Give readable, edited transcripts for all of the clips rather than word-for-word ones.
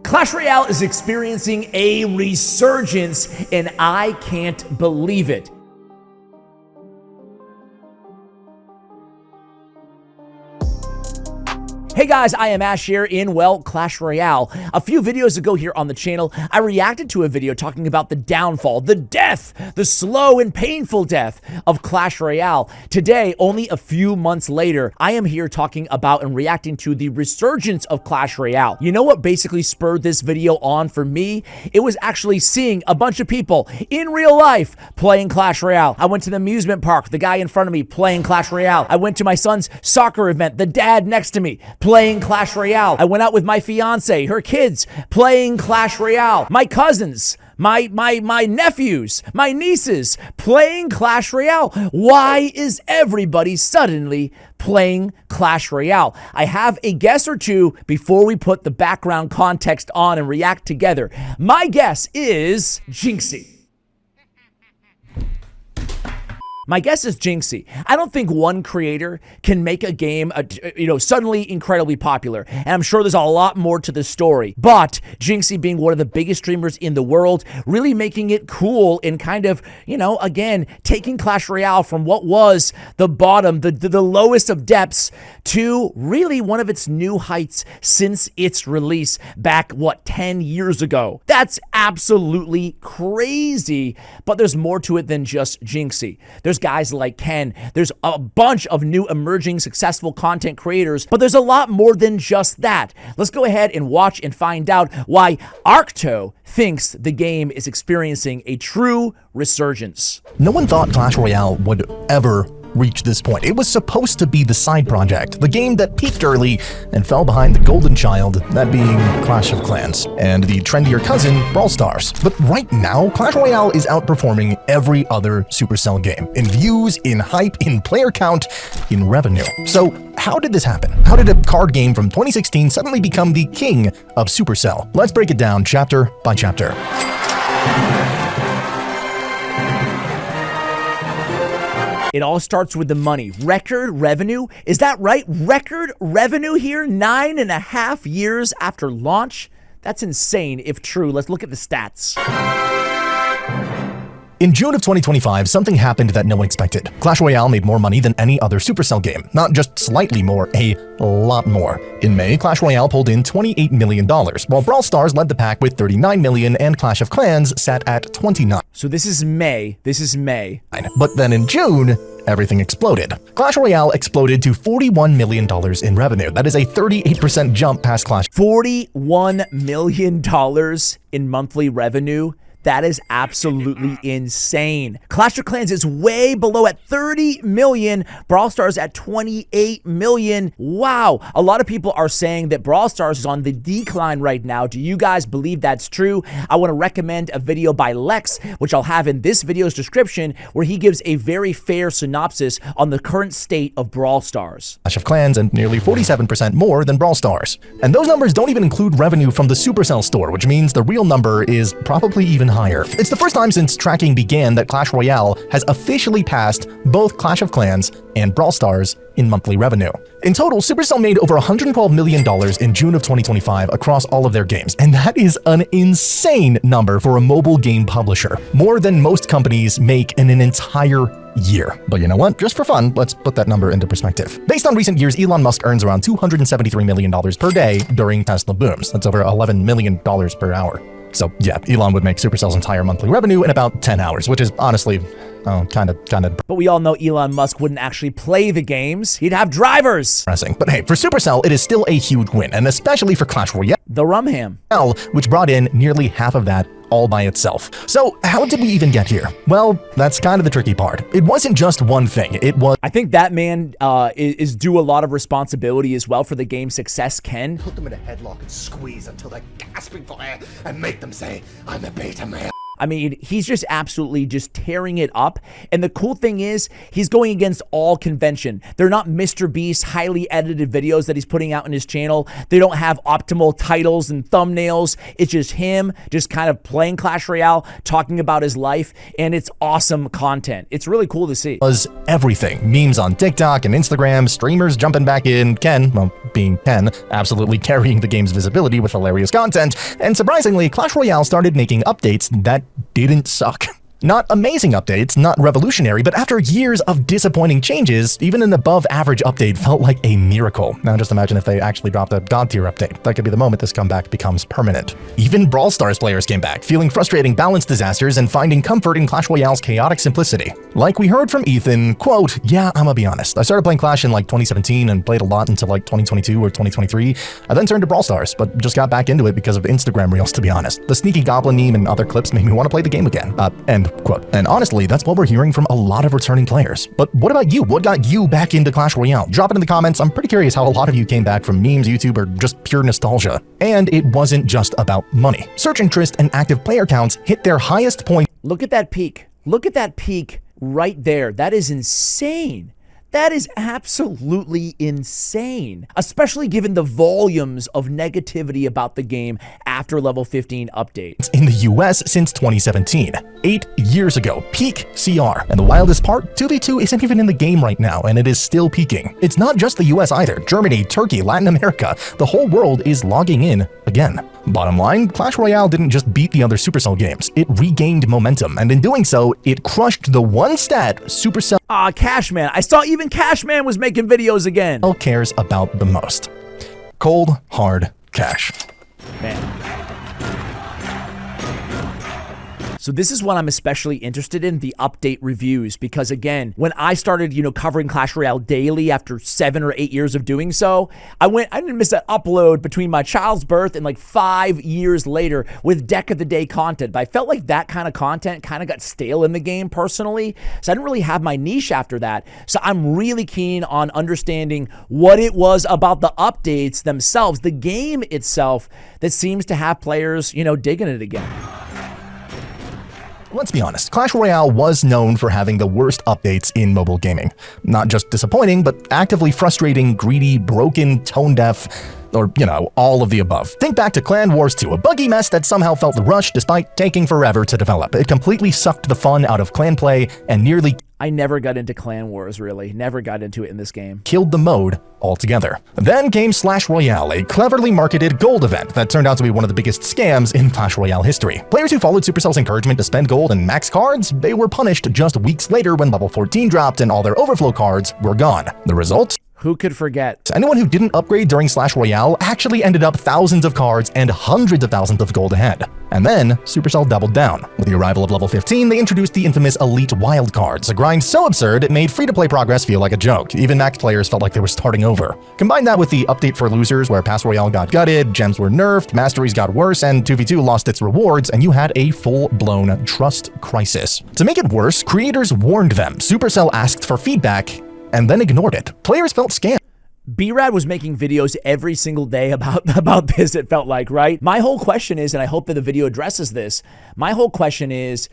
Clash Royale is experiencing a resurgence, and I can't believe it. Hey guys, I am Ash here in, well, Clash Royale. A few videos ago here on the channel, I reacted to a video talking about the downfall, the death, the slow and painful death of Clash Royale. Today, only a few months later, I am here talking about and reacting to the resurgence of Clash Royale. You know what basically spurred this video on for me? It was actually seeing a bunch of people in real life playing Clash Royale. I went to the amusement park, the guy in front of me playing Clash Royale. I went to my son's soccer event, the dad next to me playing Clash Royale. I went out with my fiance, her kids playing Clash Royale. My cousins, my nephews, my nieces playing Clash Royale. Why is everybody suddenly playing Clash Royale? I have a guess or two before we put the background context on and react together. My guess is Jinxie. My guess is Jinxie. I don't think one creator can make a game, suddenly incredibly popular. And I'm sure there's a lot more to the story. But Jinxie being one of the biggest streamers in the world, really making it cool and kind of, again, taking Clash Royale from what was the bottom, the lowest of depths, to really one of its new heights since its release back, 10 years ago. That's absolutely crazy. But there's more to it than just Jinxie. There's guys like Ken. There's a bunch of new emerging successful content creators, but there's a lot more than just that. Let's go ahead and watch and find out why ARCTO thinks the game is experiencing a true resurgence. No one thought Clash Royale would ever reach this point. It was supposed to be the side project, the game that peaked early and fell behind the golden child, that being Clash of Clans, and the trendier cousin, Brawl Stars. But right now, Clash Royale is outperforming every other Supercell game in views, in hype, in player count, in revenue. So how did this happen? How did a card game from 2016 suddenly become the king of Supercell? Let's break it down chapter by chapter. It all starts with the money. Record revenue? Is that right? Record revenue here 9.5 years after launch? That's insane if true. Let's look at the stats. In June of 2025, something happened that no one expected. Clash Royale made more money than any other Supercell game. Not just slightly more, a lot more. In May, Clash Royale pulled in $28 million, while Brawl Stars led the pack with $39 million and Clash of Clans sat at $29. So this is May. But then in June, everything exploded. Clash Royale exploded to $41 million in revenue. That is a 38% jump past Clash. $41 million in monthly revenue? That is absolutely insane. Clash of Clans is way below at 30 million. Brawl Stars at 28 million. Wow. A lot of people are saying that Brawl Stars is on the decline right now. Do you guys believe that's true? I want to recommend a video by Lex, which I'll have in this video's description, where he gives a very fair synopsis on the current state of Brawl Stars. Clash of Clans and nearly 47% more than Brawl Stars. And those numbers don't even include revenue from the Supercell store, which means the real number is probably even higher. It's the first time since tracking began that Clash Royale has officially passed both Clash of Clans and Brawl Stars in monthly revenue. In total, Supercell made over $112 million in June of 2025 across all of their games, and that is an insane number for a mobile game publisher. More than most companies make in an entire year. But you know what? Just for fun, let's put that number into perspective. Based on recent years, Elon Musk earns around $273 million per day during Tesla booms. That's over $11 million per hour. So yeah, Elon would make Supercell's entire monthly revenue in about 10 hours, which is honestly kind of. But we all know Elon Musk wouldn't actually play the games. He'd have drivers. But hey, for Supercell, it is still a huge win, and especially for Clash Royale, the Rumham, which brought in nearly half of that all by itself. So how did we even get here? Well, that's kind of the tricky part. It wasn't just one thing. It was... I think that man is due a lot of responsibility as well for the game's success, Ken. Put them in a headlock and squeeze until they're gasping for air and make them say, "I'm a beta male." I mean, he's just absolutely just tearing it up. And the cool thing is he's going against all convention. They're not Mr. Beast highly edited videos that he's putting out on his channel. They don't have optimal titles and thumbnails. It's just him just kind of playing Clash Royale, talking about his life, and it's awesome content. It's really cool to see. Was everything. Memes on TikTok and Instagram, streamers jumping back in, Ken, well, being Ken, absolutely carrying the game's visibility with hilarious content, and surprisingly, Clash Royale started making updates that didn't suck. Not amazing updates, not revolutionary, but after years of disappointing changes, even an above-average update felt like a miracle. Now just imagine if they actually dropped a God-tier update. That could be the moment this comeback becomes permanent. Even Brawl Stars players came back, feeling frustrating balance disasters and finding comfort in Clash Royale's chaotic simplicity. Like we heard from Ethan, quote, "Yeah, I'm gonna be honest. I started playing Clash in like 2017 and played a lot until like 2022 or 2023. I then turned to Brawl Stars, but just got back into it because of Instagram Reels, to be honest. The sneaky goblin meme and other clips made me want to play the game again." End quote. And honestly, that's what we're hearing from a lot of returning players. But what about you? What got you back into Clash Royale? Drop it in the comments. I'm pretty curious how a lot of you came back from memes, YouTube, or just pure nostalgia. And it wasn't just about money. Search interest and active player counts hit their highest point. Look at that peak. Look at that peak right there. That is insane. That is absolutely insane, especially given the volumes of negativity about the game after level 15 update. In the US since 2017, 8 years ago, peak CR. And the wildest part, 2v2 isn't even in the game right now, and it is still peaking. It's not just the US either. Germany, Turkey, Latin America, the whole world is logging in again. Bottom line, Clash Royale didn't just beat the other Supercell games, it regained momentum, and in doing so, it crushed the one stat Supercell Cashman. I saw even Cashman was making videos again. cares about the most. Cold, hard cash. Man. So this is what I'm especially interested in, the update reviews, because again, when I started, covering Clash Royale daily after 7 or 8 years of doing so, I didn't miss that upload between my child's birth and like 5 years later with Deck of the Day content. But I felt like that kind of content kind of got stale in the game personally, so I didn't really have my niche after that. So I'm really keen on understanding what it was about the updates themselves, the game itself, that seems to have players, digging it again. Let's be honest, Clash Royale was known for having the worst updates in mobile gaming. Not just disappointing, but actively frustrating, greedy, broken, tone-deaf, or, all of the above. Think back to Clan Wars 2, a buggy mess that somehow felt rushed despite taking forever to develop. It completely sucked the fun out of clan play and nearly I never got into Clan Wars, really. Never got into it in this game. Killed the mode altogether. Then came Slash Royale, a cleverly marketed gold event that turned out to be one of the biggest scams in Clash Royale history. Players who followed Supercell's encouragement to spend gold and max cards, they were punished just weeks later when level 14 dropped and all their overflow cards were gone. The result? Who could forget? Anyone who didn't upgrade during Slash Royale actually ended up thousands of cards and hundreds of thousands of gold ahead. And then, Supercell doubled down. With the arrival of level 15, they introduced the infamous Elite Wildcards, a grind so absurd it made free-to-play progress feel like a joke. Even max players felt like they were starting over. Combine that with the update for losers, where Pass Royale got gutted, gems were nerfed, masteries got worse, and 2v2 lost its rewards, and you had a full-blown trust crisis. To make it worse, creators warned them. Supercell asked for feedback, and then ignored it. Players felt scammed. B-Rad was making videos every single day about this, it felt like, right? My whole question is, and I hope that the video addresses this, my whole question is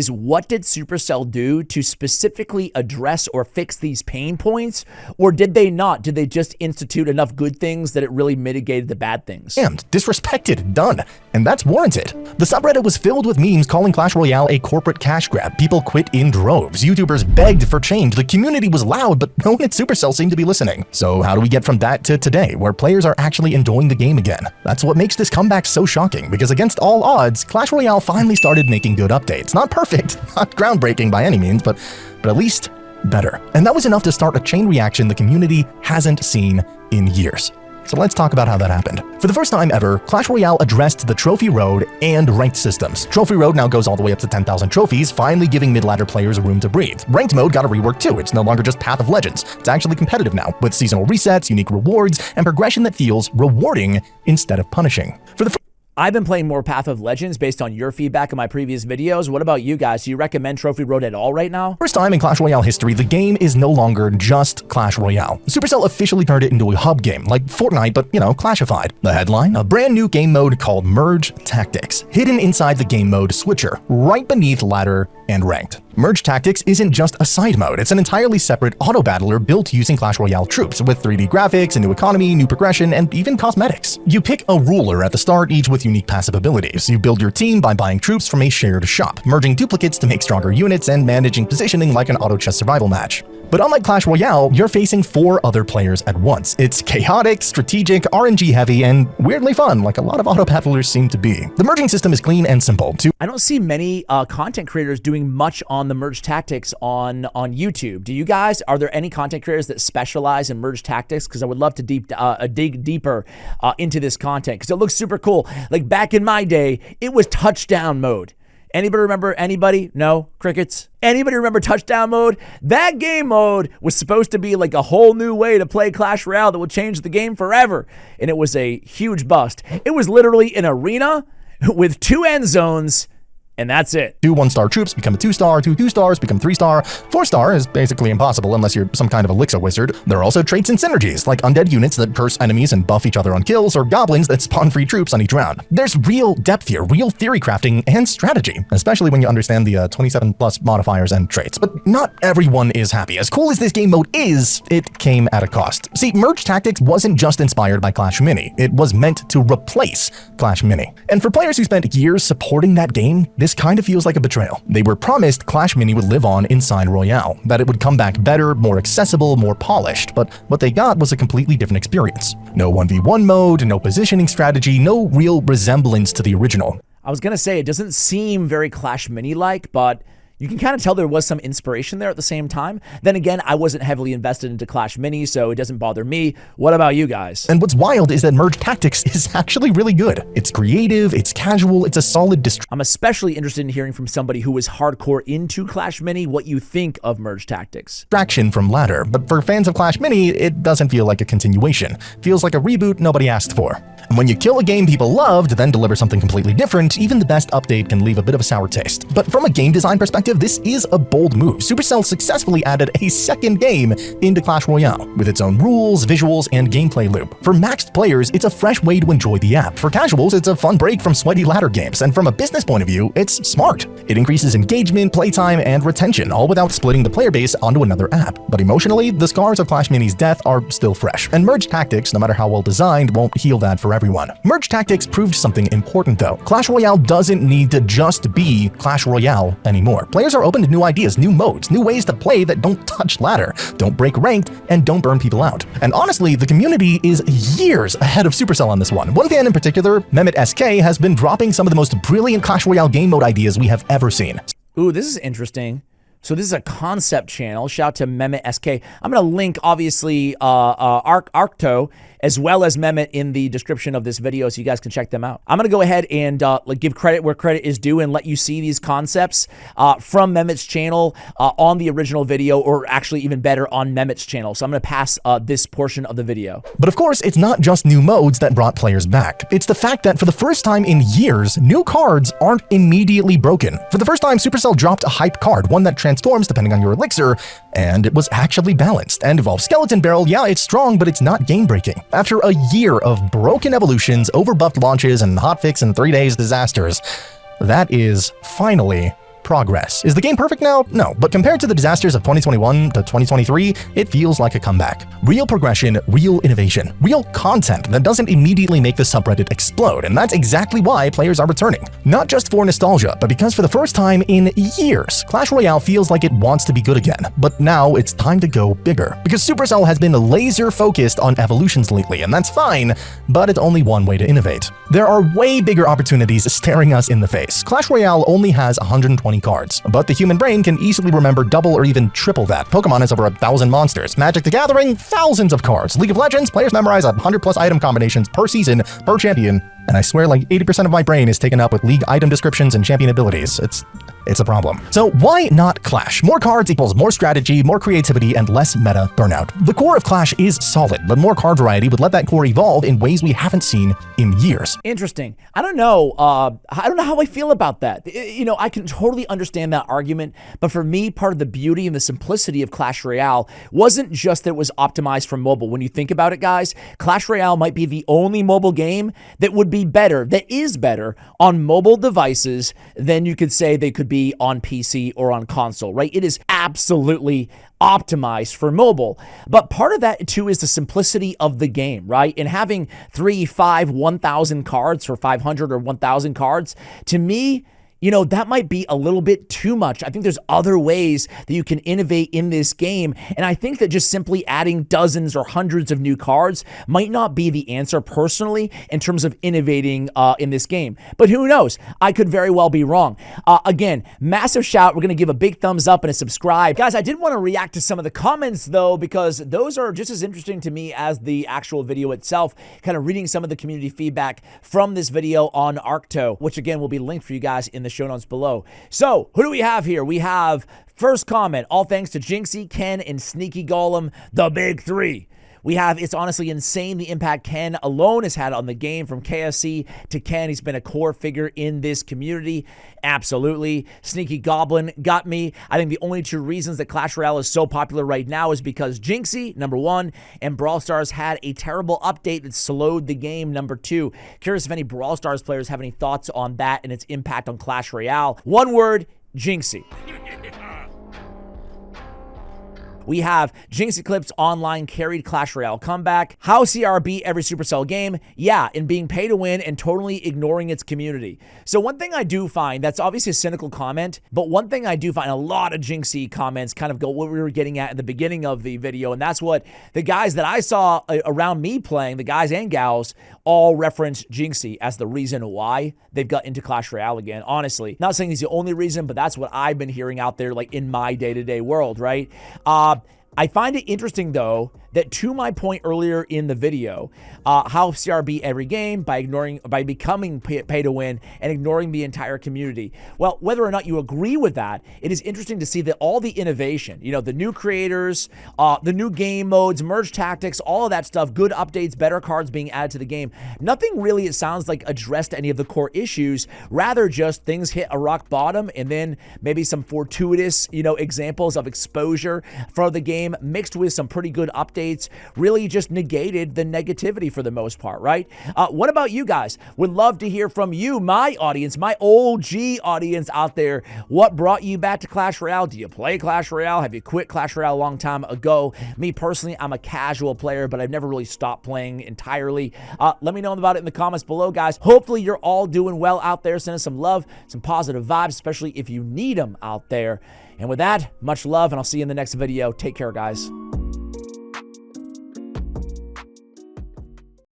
what did Supercell do to specifically address or fix these pain points? Or did they not? Did they just institute enough good things that it really mitigated the bad things? And disrespected, done. And that's warranted. The subreddit was filled with memes calling Clash Royale a corporate cash grab. People quit in droves. YouTubers begged for change. The community was loud, but no one at Supercell seemed to be listening. So how do we get from that to today, where players are actually enjoying the game again? That's what makes this comeback so shocking, because against all odds, Clash Royale finally started making good updates. Not perfect, not groundbreaking by any means, but at least better. And that was enough to start a chain reaction the community hasn't seen in years. So let's talk about how that happened. For the first time ever, Clash Royale addressed the Trophy Road and ranked systems. Trophy Road now goes all the way up to 10,000 trophies, finally giving mid-ladder players room to breathe. Ranked mode got a rework too. It's no longer just Path of Legends. It's actually competitive now, with seasonal resets, unique rewards, and progression that feels rewarding instead of punishing. I've been playing more Path of Legends based on your feedback in my previous videos. What about you guys? Do you recommend Trophy Road at all right now? First time in Clash Royale history, the game is no longer just Clash Royale. Supercell officially turned it into a hub game, like Fortnite, but, Clashified. The headline? A brand new game mode called Merge Tactics, hidden inside the game mode switcher, right beneath ladder and ranked. Merge Tactics isn't just a side mode, it's an entirely separate auto-battler built using Clash Royale troops, with 3D graphics, a new economy, new progression, and even cosmetics. You pick a ruler at the start, each with unique passive abilities. You build your team by buying troops from a shared shop, merging duplicates to make stronger units, and managing positioning like an auto chess survival match. But unlike Clash Royale, you're facing 4 other players at once. It's chaotic, strategic, RNG heavy, and weirdly fun, like a lot of auto battlers seem to be. The merging system is clean and simple. I don't see many content creators doing much on the merge tactics on YouTube. Do you guys? Are there any content creators that specialize in merge tactics? Because I would love to dig deeper into this content because it looks super cool. Like back in my day, it was touchdown mode. Anybody remember? Anybody? No? Crickets? Anybody remember touchdown mode? That game mode was supposed to be like a whole new way to play Clash Royale that would change the game forever. And it was a huge bust. It was literally an arena with 2 end zones, and that's it. 2 1-star troops become a 2-star, 2 2-stars become 3-star. 4-star is basically impossible unless you're some kind of elixir wizard. There are also traits and synergies, like undead units that curse enemies and buff each other on kills, or goblins that spawn free troops on each round. There's real depth here, real theory crafting and strategy, especially when you understand the 27 plus modifiers and traits. But not everyone is happy. As cool as this game mode is, it came at a cost. See, Merge Tactics wasn't just inspired by Clash Mini, it was meant to replace Clash Mini. And for players who spent years supporting that game, this kind of feels like a betrayal. They were promised Clash Mini would live on inside Royale, that it would come back better, more accessible, more polished, but what they got was a completely different experience. No 1v1 mode, no positioning strategy, no real resemblance to the original. I was going to say, it doesn't seem very Clash Mini-like, but you can kind of tell there was some inspiration there at the same time. Then again, I wasn't heavily invested into Clash Mini, so it doesn't bother me. What about you guys? And what's wild is that Merge Tactics is actually really good. It's creative, it's casual, it's a solid I'm especially interested in hearing from somebody who is hardcore into Clash Mini what you think of Merge Tactics. distraction from ladder, but for fans of Clash Mini, it doesn't feel like a continuation. Feels like a reboot nobody asked for. And when you kill a game people loved, then deliver something completely different, even the best update can leave a bit of a sour taste. But from a game design perspective, this is a bold move. Supercell successfully added a second game into Clash Royale, with its own rules, visuals, and gameplay loop. For maxed players, it's a fresh way to enjoy the app. For casuals, it's a fun break from sweaty ladder games, and from a business point of view, it's smart. It increases engagement, playtime, and retention, all without splitting the player base onto another app. But emotionally, the scars of Clash Mini's death are still fresh, and Merge Tactics, no matter how well designed, won't heal that for everyone. Merge Tactics proved something important though. Clash Royale doesn't need to just be Clash Royale anymore. Players are open to new ideas, new modes, new ways to play that don't touch ladder, don't break ranked, and don't burn people out. And honestly, the community is years ahead of Supercell on this one. One fan in particular, Mehmet SK, has been dropping some of the most brilliant Clash Royale game mode ideas we have ever seen. Ooh, this is interesting. So this is a concept channel. Shout out to Mehmet SK. I'm going to link, obviously, ARCTO as well as Mehmet in the description of this video so you guys can check them out. I'm going to go ahead and give credit where credit is due and let you see these concepts from Mehmet's channel on the original video, or actually even better on Mehmet's channel. So I'm going to pass this portion of the video. But of course, it's not just new modes that brought players back. It's the fact that for the first time in years, new cards aren't immediately broken. For the first time, Supercell dropped a hype card, one that transforms depending on your elixir, and it was actually balanced. And Evolve Skeleton Barrel, yeah, it's strong, but it's not game-breaking. After a year of broken evolutions, overbuffed launches, and hotfix and 3 days disasters, that is finally progress. Is the game perfect now? No, but compared to the disasters of 2021 to 2023, it feels like a comeback. Real progression, real innovation, real content that doesn't immediately make the subreddit explode, and that's exactly why players are returning. Not just for nostalgia, but because for the first time in years, Clash Royale feels like it wants to be good again. But now it's time to go bigger. Because Supercell has been laser focused on evolutions lately, and that's fine, but it's only one way to innovate. There are way bigger opportunities staring us in the face. Clash Royale only has 120 cards, but the human brain can easily remember double or even triple that. Pokemon has over 1,000 monsters. Magic the Gathering, thousands of cards. League of Legends, players memorize 100 plus item combinations per season, per champion, and I swear like 80% of my brain is taken up with League item descriptions and champion abilities. It's a problem. So why not Clash? More cards equals more strategy, more creativity, and less meta burnout. The core of Clash is solid, but more card variety would let that core evolve in ways we haven't seen in years. Interesting. I don't know how I feel about that. You know, I can totally understand that argument, but for me, part of the beauty and the simplicity of Clash Royale wasn't just that it was optimized for mobile. When you think about it, guys, Clash Royale might be the only mobile game that would be better, that is better on mobile devices than you could say they could be on PC or on console, right? It is absolutely optimized for mobile. But part of that too is the simplicity of the game, right? And having 3, 5, 1,000 cards for 500 or 1,000 cards, to me, you know, that might be a little bit too much. I think there's other ways that you can innovate in this game. And I think that just simply adding dozens or hundreds of new cards might not be the answer personally in terms of innovating in this game. But who knows? I could very well be wrong. Again, massive shout. We're going to give a big thumbs up and a subscribe. Guys, I did want to react to some of the comments though, because those are just as interesting to me as the actual video itself, kind of reading some of the community feedback from this video on ARCTO, which again will be linked for you guys in the show notes below. So who do we have here? We have first comment, all thanks to Jinxie, Ken, and Sneaky Golem, the big three. We have, it's honestly insane the impact Ken alone has had on the game. From KFC to Ken, he's been a core figure in this community. Absolutely. Sneaky Goblin got me. I think the only two reasons that Clash Royale is so popular right now is because Jinxie, number one, and Brawl Stars had a terrible update that slowed the game, number two. Curious if any Brawl Stars players have any thoughts on that and its impact on Clash Royale. One word, Jinxie. We have Jinx Eclipse Online carried Clash Royale comeback. How CRB every Supercell game? Yeah, in being pay to win and totally ignoring its community. So one thing I do find, that's obviously a cynical comment, but one thing I do find, a lot of Jinxie comments kind of go what we were getting at the beginning of the video, and that's what the guys that I saw around me playing, the guys and gals, all reference Jinxie as the reason why they've got into Clash Royale again. Honestly, not saying he's the only reason, but that's what I've been hearing out there, like in my day-to-day world, right? I find it interesting, though, that to my point earlier in the video, how CRB every game by becoming pay to win and ignoring the entire community. Well, whether or not you agree with that, it is interesting to see that all the innovation, you know, the new creators, the new game modes, merge tactics, all of that stuff, good updates, better cards being added to the game. Nothing really, it sounds like, addressed any of the core issues. Rather, just things hit a rock bottom and then maybe some fortuitous, you know, examples of exposure for the game mixed with some pretty good updates really just negated the negativity for the most part, right? What about you guys? Would love to hear from you, my audience, my OG audience out there. What brought you back to Clash Royale? Do you play Clash Royale? Have you quit Clash Royale a long time ago? Me personally, I'm a casual player, but I've never really stopped playing entirely. Let me know about it in the comments below, guys. Hopefully you're all doing well out there. Send us some love, some positive vibes, especially if you need them out there. And with that, much love, and I'll see you in the next video. Take care, guys.